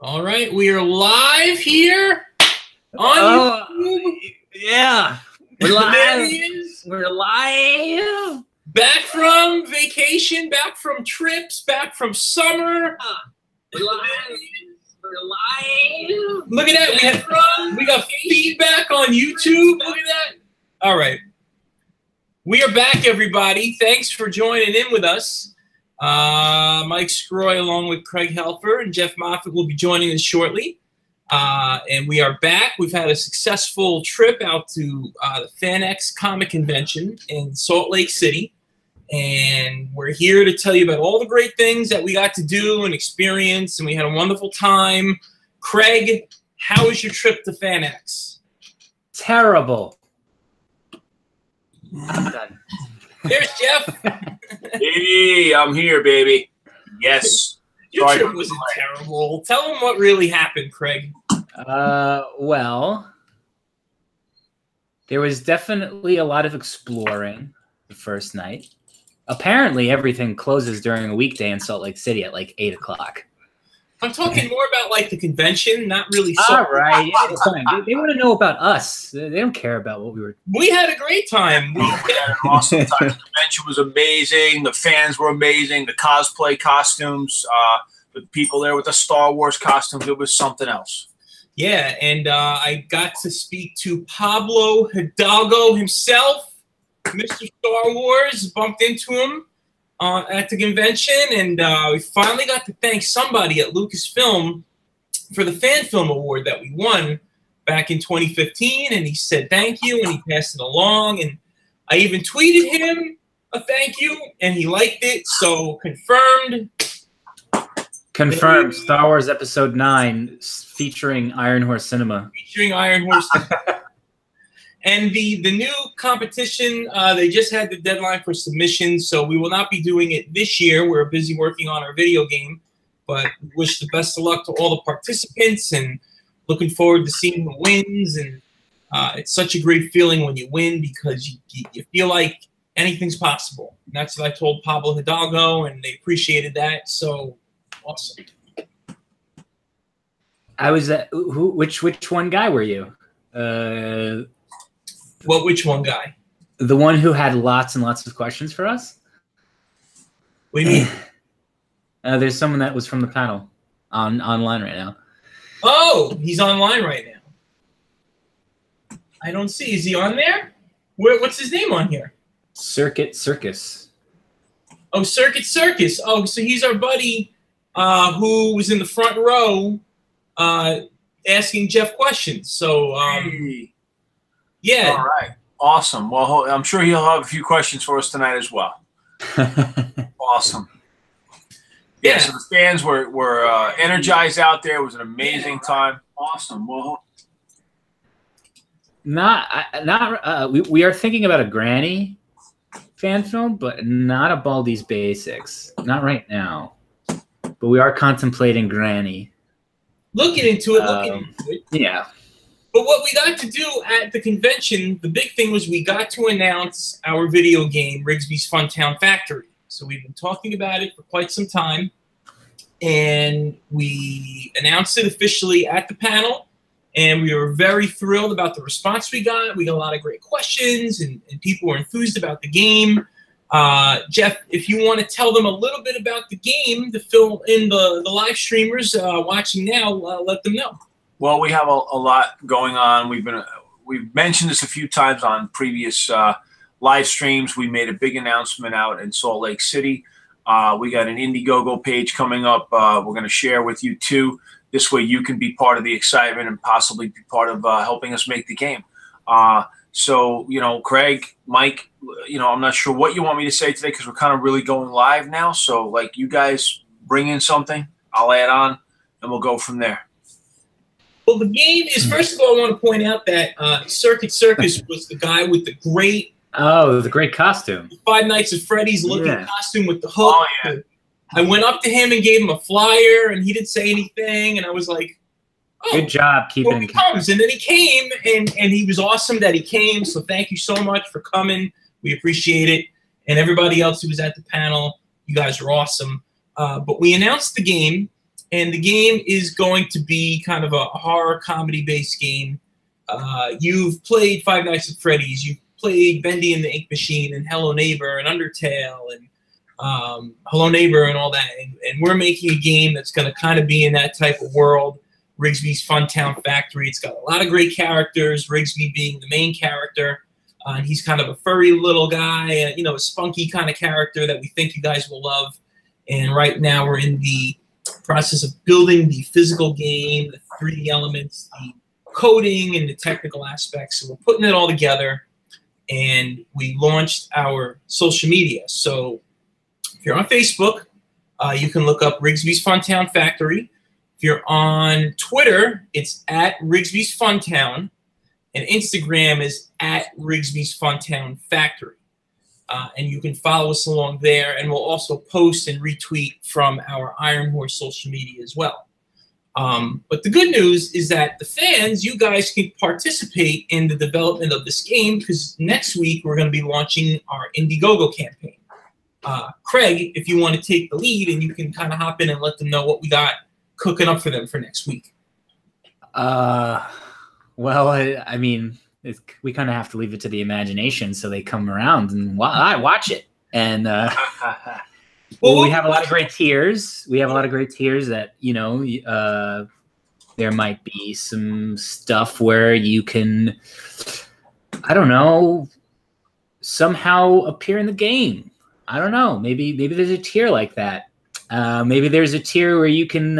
All right, we are live here on YouTube. Yeah, we're live. We're live. Back from vacation, back from trips, back from summer. We're live. We're live. Look at that. We got feedback on YouTube. Look at that. All right. We are back, everybody. Thanks for joining in with us. Mike Scroy, along with Craig Helfer and Jeff Moffitt, will be joining us shortly. And we are back. We've had a successful trip out to the FanX Comic Convention in Salt Lake City. And we're here to tell you about all the great things that we got to do and experience. And we had a wonderful time. Craig, how was your trip to FanX? Terrible. I'm done. There's Jeff. Hey, I'm here, baby. Yes. Your trip wasn't terrible. Tell them what really happened, Craig. Well, there was definitely a lot of exploring the first night. Apparently, everything closes during a weekday in Salt Lake City at like 8 o'clock. I'm talking more about like the convention, not really. All right, yeah, it's fine. They want to know about us. They don't care about what we were. We had a great time. We had an awesome time. The convention was amazing. The fans were amazing. The cosplay costumes, the people there with the Star Wars costumes, it was something else. Yeah, and I got to speak to Pablo Hidalgo himself, Mr. Star Wars. Bumped into him at the convention, and we finally got to thank somebody at Lucasfilm for the Fan Film Award that we won back in 2015, and he said thank you, and he passed it along, and I even tweeted him a thank you, and he liked it, so confirmed. Confirmed. Star Wars Episode 9 featuring Iron Horse Cinema. Featuring Iron Horse Cinema. And the new competition, they just had the deadline for submissions, so we will not be doing it this year. We're busy working on our video game, but we wish the best of luck to all the participants and looking forward to seeing who wins. And it's such a great feeling when you win because you feel like anything's possible. And that's what I told Pablo Hidalgo, and they appreciated that. So awesome. I was which one guy were you? Which one guy? The one who had lots and lots of questions for us? What do you mean? There's someone that was from the panel online right now. Oh, he's online right now. I don't see. Is he on there? What's his name on here? Circuit Circus. Oh, Circuit Circus. Oh, so he's our buddy who was in the front row asking Jeff questions. So, Hey. yeah. All right. Awesome. Well, I'm sure he'll have a few questions for us tonight as well. Awesome. Yeah, so the fans were energized out there. It was an amazing time. Awesome. Well, we are thinking about a Granny fan film, but not a Baldi's Basics. Not right now. But we are contemplating Granny. Looking into it. Yeah. But what we got to do at the convention, the big thing was we got to announce our video game, Rigsby's Funtown Factory. So we've been talking about it for quite some time, and we announced it officially at the panel, and we were very thrilled about the response we got. We got a lot of great questions, and people were enthused about the game. Jeff, if you want to tell them a little bit about the game to fill in the live streamers watching now, let them know. Well, we have a lot going on. We've mentioned this a few times on previous live streams. We made a big announcement out in Salt Lake City. We got an Indiegogo page coming up. We're going to share with you too. This way you can be part of the excitement and possibly be part of helping us make the game. So, Craig, Mike, I'm not sure what you want me to say today because we're kind of really going live now. So, like, you guys bring in something, I'll add on, and we'll go from there. Well, the game is, first of all, I want to point out that Circuit Circus was the guy with the great costume. Five Nights at Freddy's looking costume with the hook. Oh, yeah. I went up to him and gave him a flyer, and he didn't say anything, and I was like, oh, good job keeping he comes. And then he came, and he was awesome that he came, so thank you so much for coming. We appreciate it. And everybody else who was at the panel, you guys are awesome. But we announced the game, and the game is going to be kind of a horror comedy-based game. You've played Five Nights at Freddy's, you've played Bendy and the Ink Machine, and Hello Neighbor, and Undertale, and Hello Neighbor, and all that. And we're making a game that's going to kind of be in that type of world. Rigsby's Funtown Factory. It's got a lot of great characters, Rigsby being the main character. And he's kind of a furry little guy, a spunky kind of character that we think you guys will love. And right now we're in the process of building the physical game, the 3D elements, the coding, and the technical aspects. So we're putting it all together, and we launched our social media. So if you're on Facebook, you can look up Rigsby's Funtown Factory. If you're on Twitter, it's at Rigsby's Funtown, and Instagram is at Rigsby's Funtown Factory. And you can follow us along there, and we'll also post and retweet from our Iron Horse social media as well. But the good news is that the fans, you guys can participate in the development of this game, because next week we're going to be launching our Indiegogo campaign. Craig, if you want to take the lead, and you can kind of hop in and let them know what we got cooking up for them for next week. Well, I mean, we kind of have to leave it to the imagination, so they come around and watch it. And well, we have a lot of great tiers. We have a lot of great tiers that, there might be some stuff where you can, I don't know, somehow appear in the game. I don't know. Maybe there's a tier like that. Maybe there's a tier where you can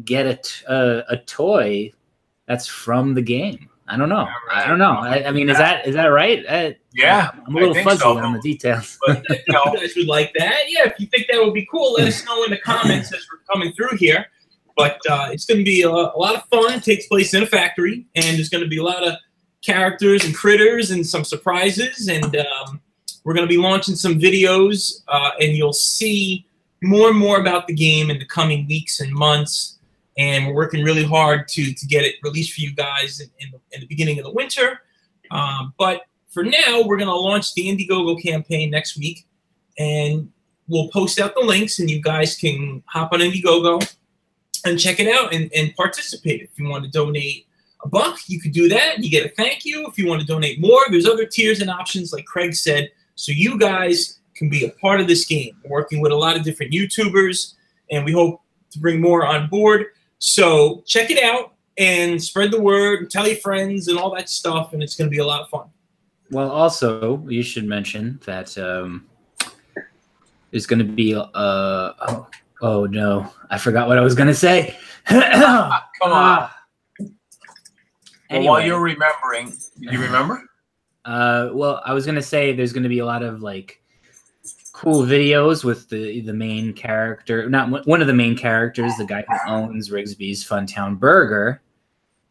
get a toy that's from the game. I don't know. I don't know. I mean, is that right? Yeah, I'm a little fuzzy on the details. But if you guys would like that, yeah, if you think that would be cool, let us know in the comments as we're coming through here. But it's going to be a lot of fun. It takes place in a factory, and there's going to be a lot of characters and critters and some surprises. And we're going to be launching some videos, and you'll see more and more about the game in the coming weeks and months. And we're working really hard to get it released for you guys in the beginning of the winter. But for now, we're going to launch the Indiegogo campaign next week. And we'll post out the links, and you guys can hop on Indiegogo and check it out and participate. If you want to donate $1, you could do that. You get a thank you. If you want to donate more, there's other tiers and options, like Craig said. So you guys can be a part of this game. We're working with a lot of different YouTubers, and we hope to bring more on board. So check it out and spread the word, and tell your friends and all that stuff, and it's going to be a lot of fun. Well, also, you should mention that there's going to be oh no, I forgot what I was going to say. Come on. Anyway, well, while you're remembering, did you remember? Well, I was going to say there's going to be a lot of cool videos with the main character, not one of the main characters, the guy who owns Rigsby's Funtown Burger.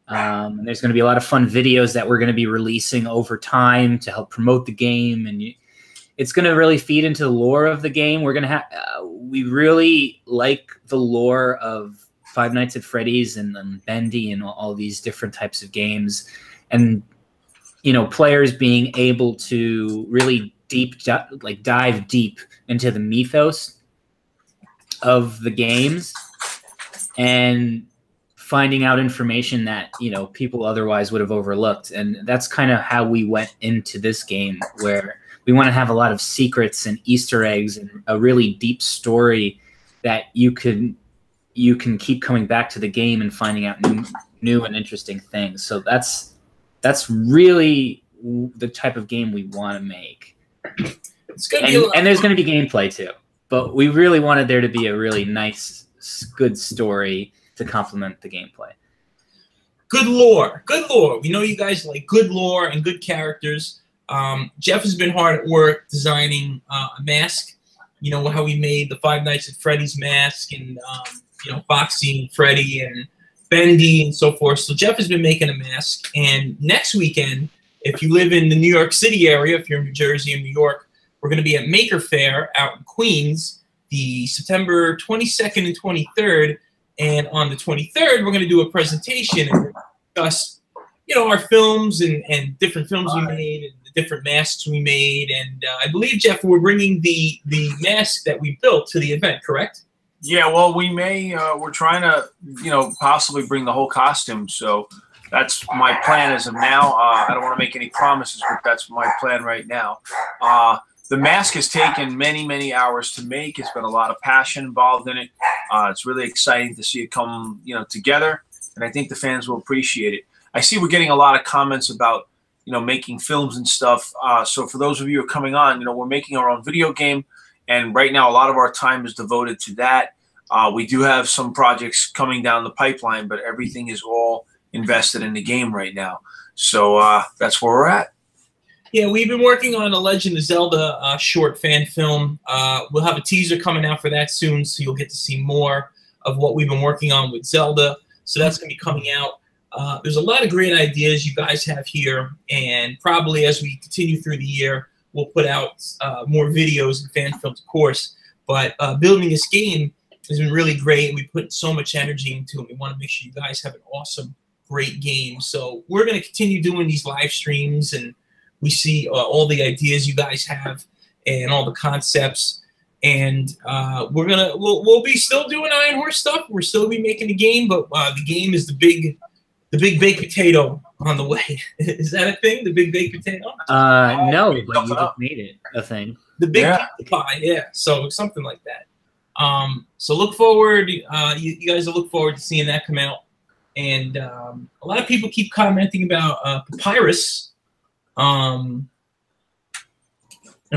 And there's going to be a lot of fun videos that we're going to be releasing over time to help promote the game, and it's going to really feed into the lore of the game. We're going to have we really like the lore of Five Nights at Freddy's and Bendy and all these different types of games, and players being able to really dive deep into the mythos of the games and finding out information that people otherwise would have overlooked. And that's kind of how we went into this game, where we want to have a lot of secrets and Easter eggs and a really deep story that you can keep coming back to the game and finding out new and interesting things. So that's really the type of game we want to make. It's gonna be and there's going to be gameplay too, but we really wanted there to be a really nice, good story to complement the gameplay. Good lore. We know you guys like good lore and good characters. Jeff has been hard at work designing a mask. You know how we made the Five Nights at Freddy's mask, and Foxy and Freddy and Bendy and so forth. So Jeff has been making a mask, and next weekend, if you live in the New York City area, if you're in New Jersey or New York, we're going to be at Maker Faire out in Queens, the September 22nd and 23rd. And on the 23rd, we're going to do a presentation and discuss, our films and different films we made and the different masks we made. And I believe, Jeff, we're bringing the mask that we built to the event, correct? Yeah, well, we may. We're trying to, possibly bring the whole costume. So that's my plan as of now. I don't want to make any promises, but that's my plan right now. The mask has taken many, many hours to make. It's been a lot of passion involved in it. It's really exciting to see it come, together, and I think the fans will appreciate it. I see we're getting a lot of comments about, making films and stuff. So for those of you who are coming on, we're making our own video game, and right now a lot of our time is devoted to that. We do have some projects coming down the pipeline, but everything is all invested in the game right now. So that's where we're at. Yeah, we've been working on a Legend of Zelda short fan film. We'll have a teaser coming out for that soon, so you'll get to see more of what we've been working on with Zelda. So that's going to be coming out. There's a lot of great ideas you guys have here, and probably as we continue through the year, we'll put out more videos and fan films, of course. But building this game has been really great, and we put so much energy into it. We want to make sure you guys have an awesome, great game. So we're going to continue doing these live streams, and we see all the ideas you guys have and all the concepts. And we'll be still doing Iron Horse stuff. We'll still be making the game, but the game is the big baked potato on the way. Is that a thing? The big baked potato? No, but you just made it a thing. The big pie, yeah. So something like that. So look forward. You guys will look forward to seeing that come out. And a lot of people keep commenting about Papyrus. I'm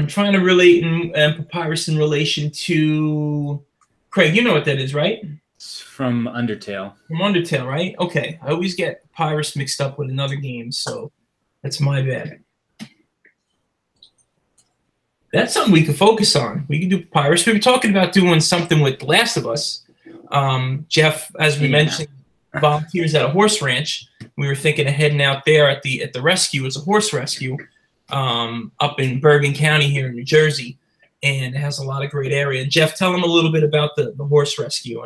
trying to relate Papyrus in relation to Craig. You know what that is, right? It's from Undertale. From Undertale, right? Okay. I always get Papyrus mixed up with another game, so that's my bad. That's something we could focus on. We can do Papyrus. We were talking about doing something with The Last of Us. Jeff, as we mentioned, volunteers at a horse ranch. We were thinking of heading out there at the rescue. It's a horse rescue up in Bergen County here in New Jersey, and it has a lot of great area. Jeff, tell them a little bit about the horse rescue.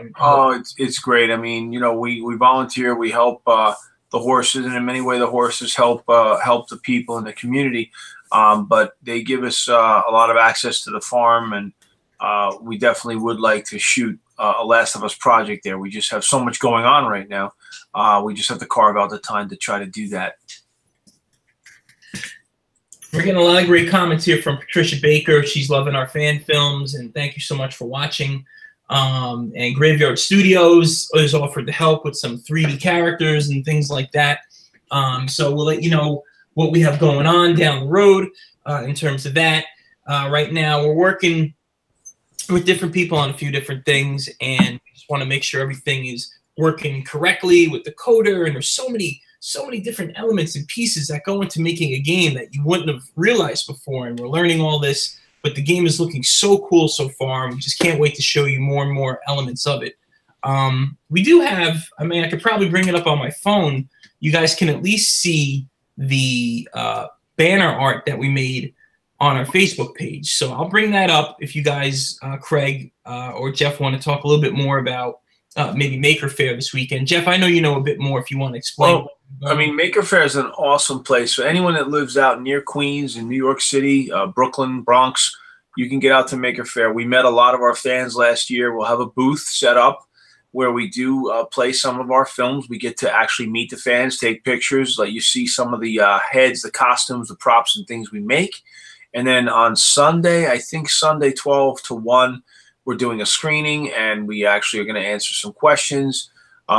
It's great. I mean, we volunteer, we help the horses, and in many ways the horses help the people in the community. But they give us a lot of access to the farm, and we definitely would like to shoot a Last of Us project there. We just have so much going on right now. We just have to carve out the time to try to do that. We're getting a lot of great comments here from Patricia Baker. She's loving our fan films, and thank you so much for watching. And Graveyard Studios has offered to help with some 3D characters and things like that. So we'll let you know what we have going on down the road in terms of that. Right now, we're working with different people on a few different things, and we just want to make sure everything is working correctly with the coder. And there's so many different elements and pieces that go into making a game that you wouldn't have realized before. And we're learning all this, but the game is looking so cool so far. And we just can't wait to show you more and more elements of it. We do have, I could probably bring it up on my phone. You guys can at least see the banner art that we made on our Facebook page. So I'll bring that up if you guys, Craig or Jeff, want to talk a little bit more about maybe Maker Faire this weekend. Jeff, I know you know a bit more if you want to explain. Well, Maker Faire is an awesome place. For anyone that lives out near Queens in New York City, Brooklyn, Bronx, you can get out to Maker Faire. We met a lot of our fans last year. We'll have a booth set up where we do play some of our films. We get to actually meet the fans, take pictures, let you see some of the heads, the costumes, the props, and things we make. And then on Sunday, I think Sunday 12 to 1, we're doing a screening, and we actually are going to answer some questions,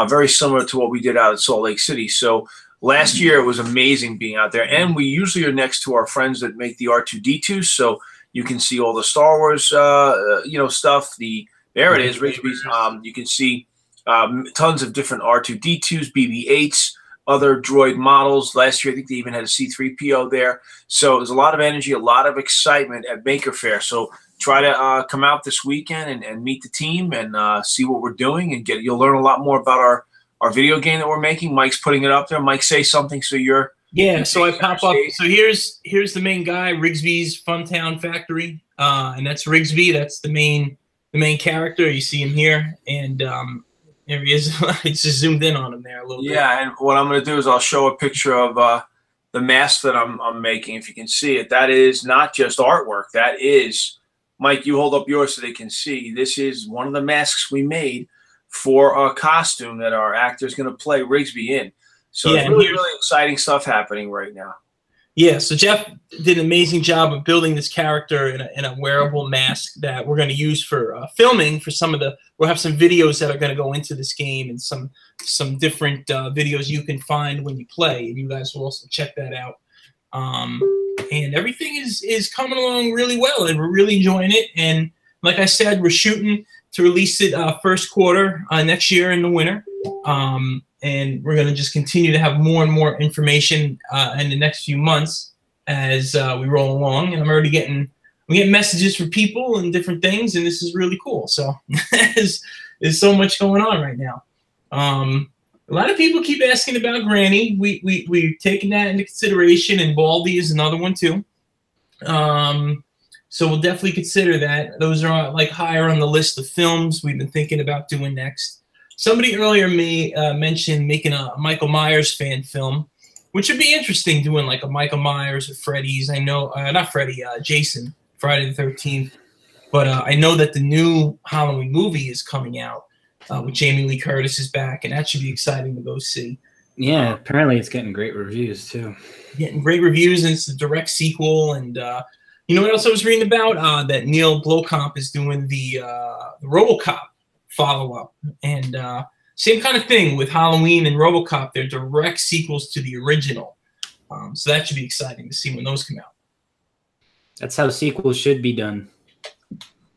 very similar to what we did out at Salt Lake City. So last year it was amazing being out there, and we usually are next to our friends that make the R2-D2s, so you can see all the Star Wars, stuff. There it is, Rigsby's. You can see tons of different R2-D2s, BB-8s, other droid models. Last year, I think they even had a C-3PO there. So there's a lot of energy, a lot of excitement at Maker Faire. So try to come out this weekend and meet the team and see what we're doing, and you'll learn a lot more about our video game that we're making. Mike's putting it up there. Mike, say something so you're... Yeah, so I pop up. So here's the main guy, Rigsby's Funtown Factory, and that's Rigsby. That's the main character. You see him here, and there he is. I just zoomed in on him there a little bit. Yeah, and what I'm going to do is I'll show a picture of the mask that I'm making. If you can see it, that is not just artwork. That is Mike, you hold up yours so they can see. This is one of the masks we made for our costume that our actor is going to play Rigsby in. So Yeah, it's really, really exciting stuff happening right now. Yeah, so Jeff did an amazing job of building this character in a wearable mask that we're going to use for filming for some of the. We'll have some videos that are going to go into this game and some different videos you can find when you play, and you guys will also check that out. And everything is coming along really well, and we're really enjoying it. And like I said, we're shooting to release it first quarter next year in the winter. And we're going to just continue to have more and more information in the next few months as we roll along. And I'm already getting messages from people and different things, and this is really cool. So there's so much going on right now. A lot of people keep asking about Granny. We've taken that into consideration, and Baldy is another one too. So we'll definitely consider that. Those are like higher on the list of films we've been thinking about doing next. Somebody earlier mentioned making a Michael Myers fan film, which would be interesting, doing like a Michael Myers or Freddy's. I know, not Freddy, Jason, Friday the 13th. But I know that the new Halloween movie is coming out with Jamie Lee Curtis is back, and that should be exciting to go see. Yeah, apparently it's getting great reviews too. Getting great reviews, and it's a direct sequel. And you know what else I was reading about? That Neil Blomkamp is doing the RoboCop follow-up, and same kind of thing with Halloween and RoboCop. They're direct sequels to the original, so that should be exciting to see when those come out. That's how sequels should be done.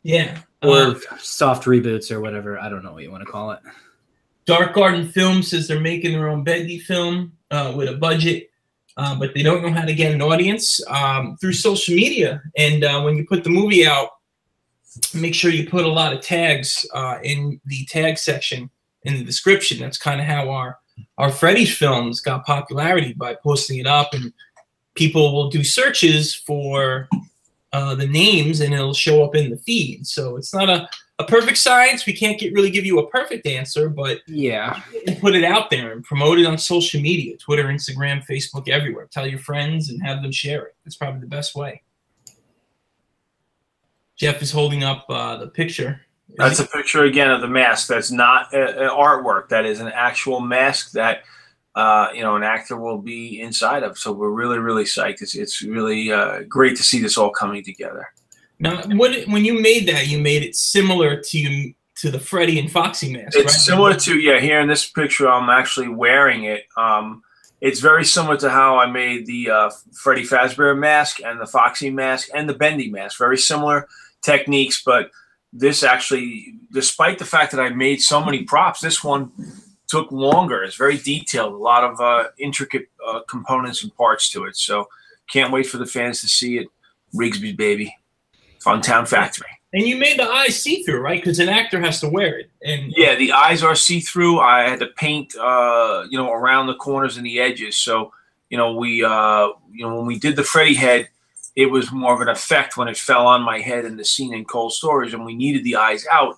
Yeah, or soft reboots or whatever. I don't know what you want to call it. Dark Garden Films says they're making their own Bendy film with a budget, but they don't know how to get an audience through social media. And when you put the movie out, make sure you put a lot of tags in the tag section in the description. That's kind of how our Freddy's films got popularity, by posting it up, and people will do searches for the names, and it'll show up in the feed. So it's not a perfect science. We can't really give you a perfect answer, but yeah, put it out there and promote it on social media, Twitter, Instagram, Facebook, everywhere. Tell your friends and have them share it. That's probably the best way. Jeff is holding up the picture. That's a picture again of the mask. That's not artwork. That is an actual mask that an actor will be inside of. So we're really, really psyched. It's really great to see this all coming together. Now, when you made that, you made it similar to the Freddy and Foxy mask, right? It's similar to, here in this picture, I'm actually wearing it. It's very similar to how I made the Freddy Fazbear mask and the Foxy mask and the Bendy mask. Very similar techniques, but this actually, despite the fact that I made so many props, this one took longer. It's very detailed, a lot of intricate components and parts to it. So can't wait for the fans to see it. Rigsby, baby. Funtown Factory. And you made the eyes see-through, right? Because an actor has to wear it. And yeah, the eyes are see-through. I had to paint, around the corners and the edges. So, when we did the Freddy head, it was more of an effect when it fell on my head in the scene in cold storage, and we needed the eyes out.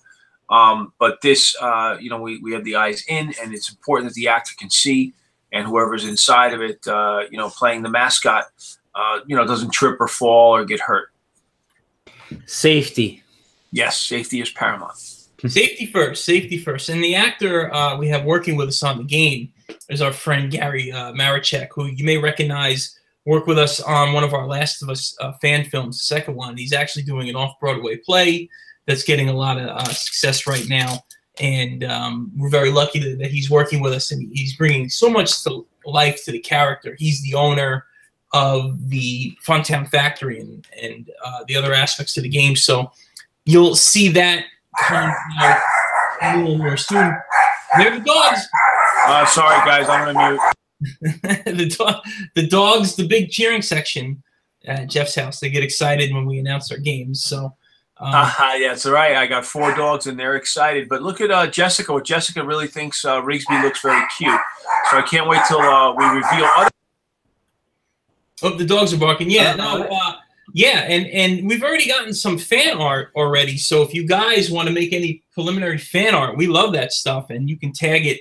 But this, we have the eyes in, and it's important that the actor can see, and whoever's inside of it, playing the mascot, doesn't trip or fall or get hurt. Safety. Yes, safety is paramount. Safety first, safety first. And the actor we have working with us on the game is our friend Gary Marichek, who you may recognize, worked with us on one of our Last of Us fan films, the second one. He's actually doing an off-Broadway play that's getting a lot of success right now. And we're very lucky that he's working with us, and he's bringing so much to life to the character. He's the owner of the Funtown Factory and the other aspects of the game. So you'll see that coming out a little more soon. There are the dogs. Sorry, guys, I'm going to mute. the dogs, the big cheering section at Jeff's house, they get excited when we announce our games. So yeah, it's all right. I got 4 dogs, and they're excited. But look at Jessica. What Jessica really thinks Rigsby looks very cute. So I can't wait till we reveal other. Oh, the dogs are barking. Yeah, and we've already gotten some fan art already. So if you guys want to make any preliminary fan art, we love that stuff, and you can tag it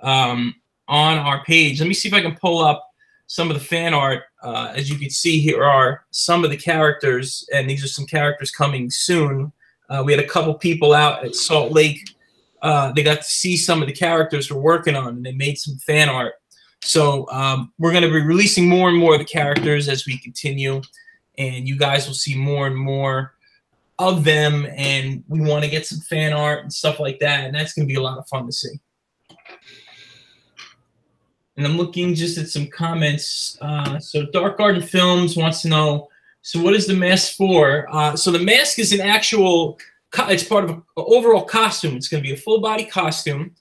on our page. Let me see if I can pull up some of the fan art. As you can see, here are some of the characters, and these are some characters coming soon. We had a couple people out at Salt Lake. They got to see some of the characters we're working on, and they made some fan art. So we're going to be releasing more and more of the characters as we continue, and you guys will see more and more of them, and we want to get some fan art and stuff like that, and that's going to be a lot of fun to see. And I'm looking just at some comments. So Dark Garden Films wants to know, so what is the mask for? So the mask is an actual, it's part of an overall costume. It's going to be a full-body costume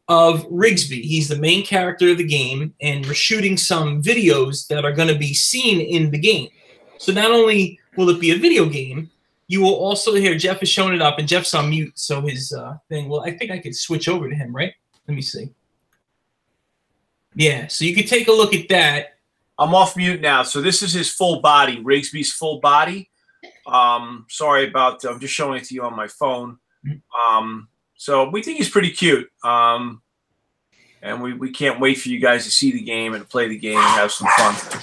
of Rigsby. He's the main character of the game, and we're shooting some videos that are going to be seen in the game. So not only will it be a video game, you will also hear Jeff is showing it up, and Jeff's on mute, so his thing. Well, I think I could switch over to him, right? Let me see. Yeah, so you can take a look at that. I'm off mute now. So this is his full body, Rigsby's full body. Sorry about, I'm just showing it to you on my phone. So we think he's pretty cute. And we can't wait for you guys to see the game and to play the game and have some fun.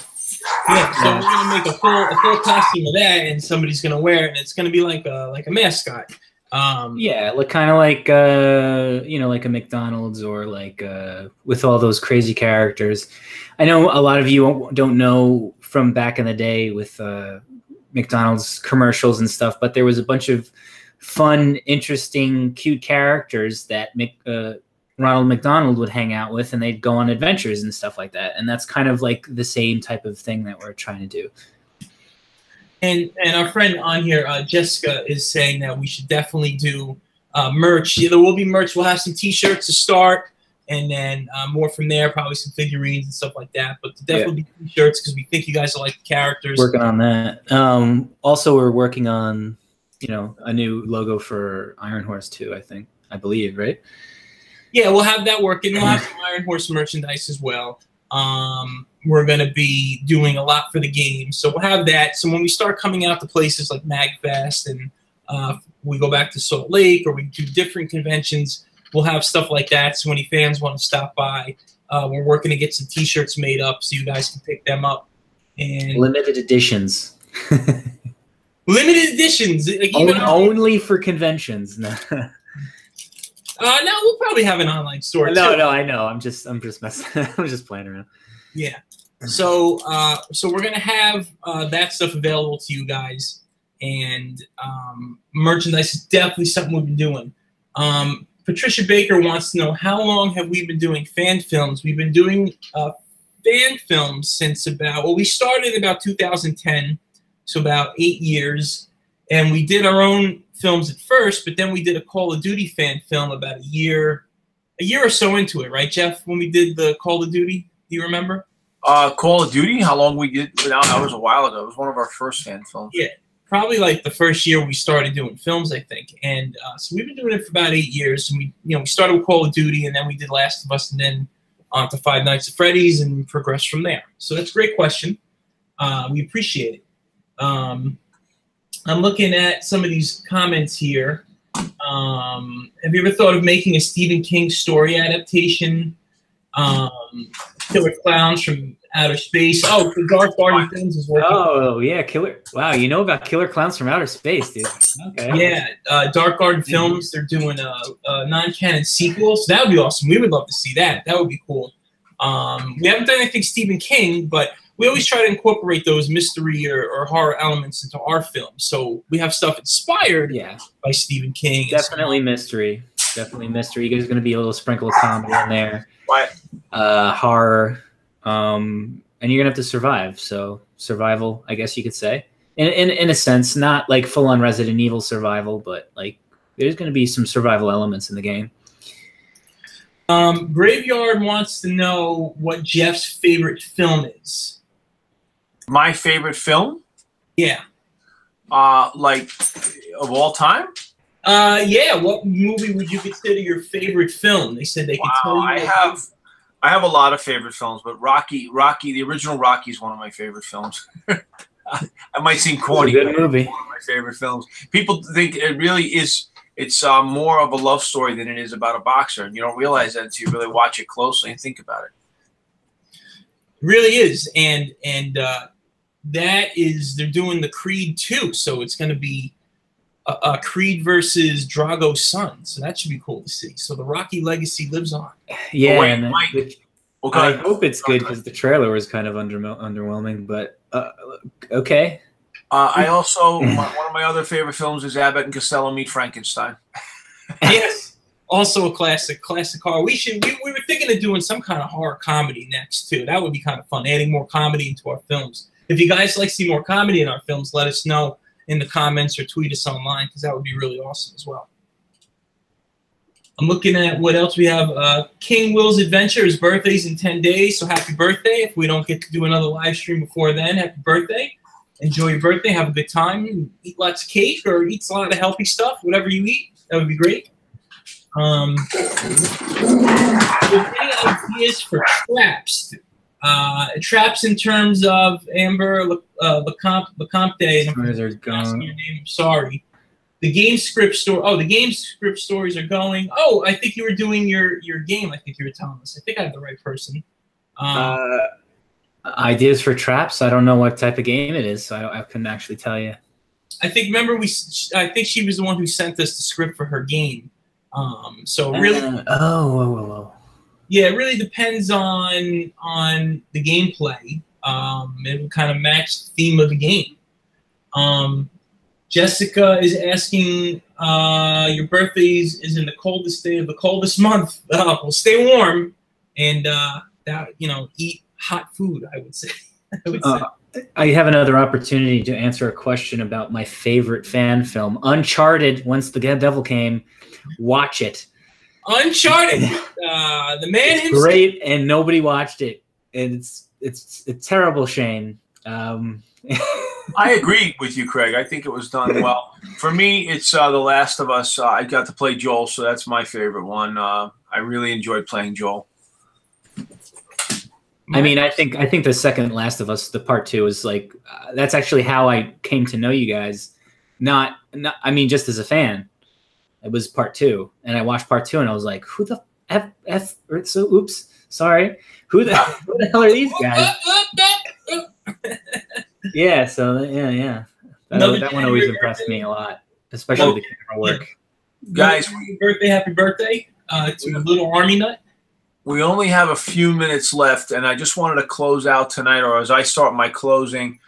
Yeah, so we're gonna make a full costume of that, and somebody's gonna wear it, and it's gonna be like a mascot. Yeah, look kind of like you know, like a McDonald's, or like with all those crazy characters. I know a lot of you don't know from back in the day with McDonald's commercials and stuff, but there was a bunch of fun, interesting, cute characters that Ronald McDonald would hang out with, and they'd go on adventures and stuff like that. And that's kind of like the same type of thing that we're trying to do. And our friend on here, Jessica, is saying that we should definitely do merch. Yeah, there will be merch. We'll have some T-shirts to start, and then more from there, probably some figurines and stuff like that. But definitely be T-shirts, because we think you guys will like the characters. Working on that. Also, we're working on, you know, a new logo for Iron Horse too, I believe, right? Yeah, we'll have that working. We'll have some Iron Horse merchandise as well. We're going to be doing a lot for the game. So we'll have that. So when we start coming out to places like MagFest, and we go back to Salt Lake, or we do different conventions, we'll have stuff like that. So any fans want to stop by, we're working to get some T-shirts made up so you guys can pick them up. And limited editions. Limited editions. Only for conventions. No, we'll probably have an online store. No, I know. I'm just messing. I'm just playing around. Yeah. So we're gonna have that stuff available to you guys, and merchandise is definitely something we've been doing. Patricia Baker wants to know, how long have we been doing fan films? We've been doing fan films since we started about 2010, so about 8 years, and we did our own films at first, but then we did a Call of Duty fan film about a year or so into it, right, Jeff? When we did the Call of Duty, do you remember? Call of Duty, how long we did? That was a while ago. It was one of our first fan films. Yeah, probably like the first year we started doing films, I think. And so we've been doing it for about 8 years. And we started with Call of Duty, and then we did Last of Us, and then on to Five Nights at Freddy's, and progressed from there. So that's a great question. We appreciate it. I'm looking at some of these comments here. Have you ever thought of making a Stephen King story adaptation? Killer Clowns from Outer Space. Oh, the Dark Garden Films is working. Oh, yeah, Wow, you know about Killer Clowns from Outer Space, dude. Okay. Yeah, Dark Garden Films, they're doing a non-canon sequel, so that would be awesome. We would love to see that. That would be cool. We haven't done anything Stephen King, but we always try to incorporate those mystery or horror elements into our films. So we have stuff inspired by Stephen King. Definitely mystery. Definitely mystery. There's going to be a little sprinkle of comedy in there. What? Horror. And you're going to have to survive. So survival, I guess you could say. In a sense, not like full-on Resident Evil survival, but like there's going to be some survival elements in the game. Graveyard wants to know what Jeff's favorite film is. My favorite film? Yeah. Like of all time? Yeah. What movie would you consider your favorite film? They said they could tell you. I have a lot of favorite films, but Rocky, the original Rocky is one of my favorite films. I might seem corny. It's a good movie. One of my favorite films. People think it really is. It's more of a love story than it is about a boxer, and you don't realize that until you really watch it closely and think about it. really is, and that is they're doing the Creed 2, so it's going to be Creed versus Drago's son. So that should be cool to see. So the Rocky legacy lives on. Yeah, wait, and Mike. I hope it's good because the trailer was kind of underwhelming. But okay. I also one of my other favorite films is Abbott and Costello Meet Frankenstein. Yes, also a classic horror. We were thinking of doing some kind of horror comedy next too. That would be kind of fun, adding more comedy into our films. If you guys like to see more comedy in our films, let us know in the comments or tweet us online, because that would be really awesome as well. I'm looking at what else we have. King Will's Adventure. His birthday's in 10 days, so happy birthday. If we don't get to do another live stream before then, happy birthday. Enjoy your birthday. Have a good time. Eat lots of cake or eat a lot of healthy stuff. Whatever you eat, that would be great. Any ideas for traps? Traps in terms of Amber Lecomte. I'm sorry. The game script story. Oh, the game script stories are going. Oh, I think you were doing your game. I think you were telling us. I think I have the right person. Ideas for traps? I don't know what type of game it is, so I couldn't actually tell you. I think. Remember, I think she was the one who sent us the script for her game. So really. Yeah, it really depends on the gameplay. It would kind of match the theme of the game. Jessica is asking, your birthday is in the coldest day of the coldest month. Well, stay warm and eat hot food, I would say. I have another opportunity to answer a question about my favorite fan film, Uncharted. Once the Devil Came, watch it. Uncharted, the man himself. Great, and nobody watched it. It's a terrible shame. I agree with you, Craig. I think it was done well. For me, it's The Last of Us. I got to play Joel, so that's my favorite one. I really enjoyed playing Joel. I mean, I think the second Last of Us, the part 2, is like that's actually how I came to know you guys. Not I mean, just as a fan. It was part 2, and I watched part 2, and I was like, "Who the f?" So, oops, sorry. Who the hell are these guys? Yeah. So yeah. That one always impressed me a lot, especially the camera work. Guys, happy birthday to Little Army Nut. We only have a few minutes left, and I just wanted to close out tonight, or as I start my closing,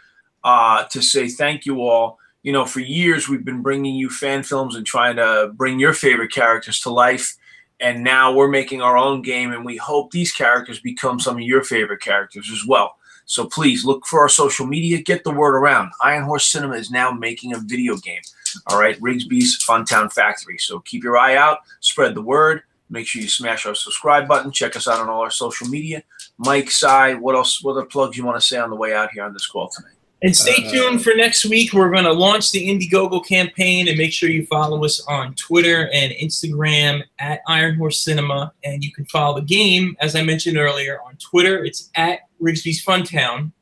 to say thank you all. You know, for years we've been bringing you fan films and trying to bring your favorite characters to life, and now we're making our own game, and we hope these characters become some of your favorite characters as well. So please look for our social media, get the word around. Iron Horse Cinema is now making a video game. All right, Rigsby's Funtown Factory. So keep your eye out, spread the word. Make sure you smash our subscribe button. Check us out on all our social media. Mike, Cy, what else? What other plugs you want to say on the way out here on this call tonight? And stay tuned for next week. We're going to launch the Indiegogo campaign, and make sure you follow us on Twitter and Instagram at Iron Horse Cinema. And you can follow the game, as I mentioned earlier, on Twitter. It's at Rigsby's Funtown,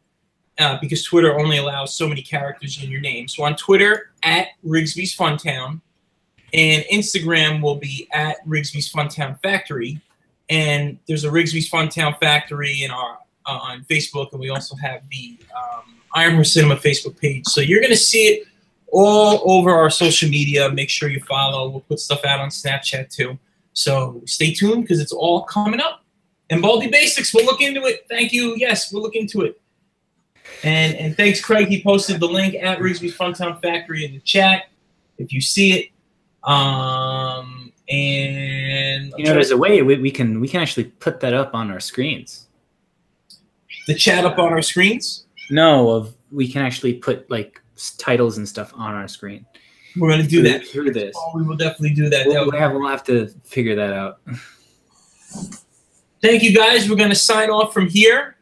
because Twitter only allows so many characters in your name. So on Twitter, at Rigsby's Funtown, and Instagram will be at Rigsby's Funtown Factory. And there's a Rigsby's Funtown Factory in our on Facebook, and we also have the Iron Horse Cinema Facebook page. So you're going to see it all over our social media. Make sure you follow. We'll put stuff out on Snapchat too. So stay tuned, because it's all coming up. And Baldy Basics, we'll look into it. Thank you. Yes, we'll look into it. And thanks, Craig. He posted the link at Rigsby's Funtown Factory in the chat, if you see it. And there's a way we can actually put that up on our screens. The chat up on our screens? No, we can actually put like titles and stuff on our screen. We're going to do that through this. Oh, we will definitely do that. We'll have to figure that out. Thank you, guys. We're going to sign off from here,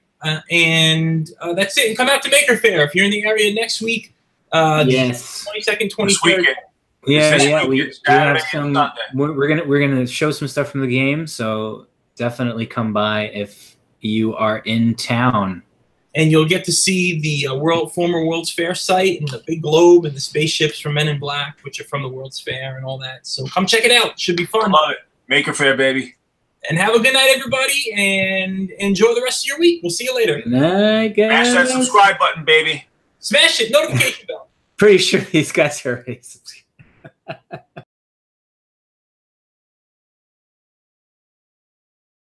and that's it. And come out to Maker Faire if you're in the area next week. Yes, 22nd, 23rd. Yeah. We have some. We're gonna show some stuff from the game. So definitely come by if you are in town. And you'll get to see the former World's Fair site, and the big globe, and the spaceships from Men in Black, which are from the World's Fair, and all that. So come check it out. It should be fun. Love it. Maker Faire, baby. And have a good night, everybody, and enjoy the rest of your week. We'll see you later. Good night, guys. Smash that subscribe button, baby. Smash it. Notification bell. Pretty sure these guys are already subscribed.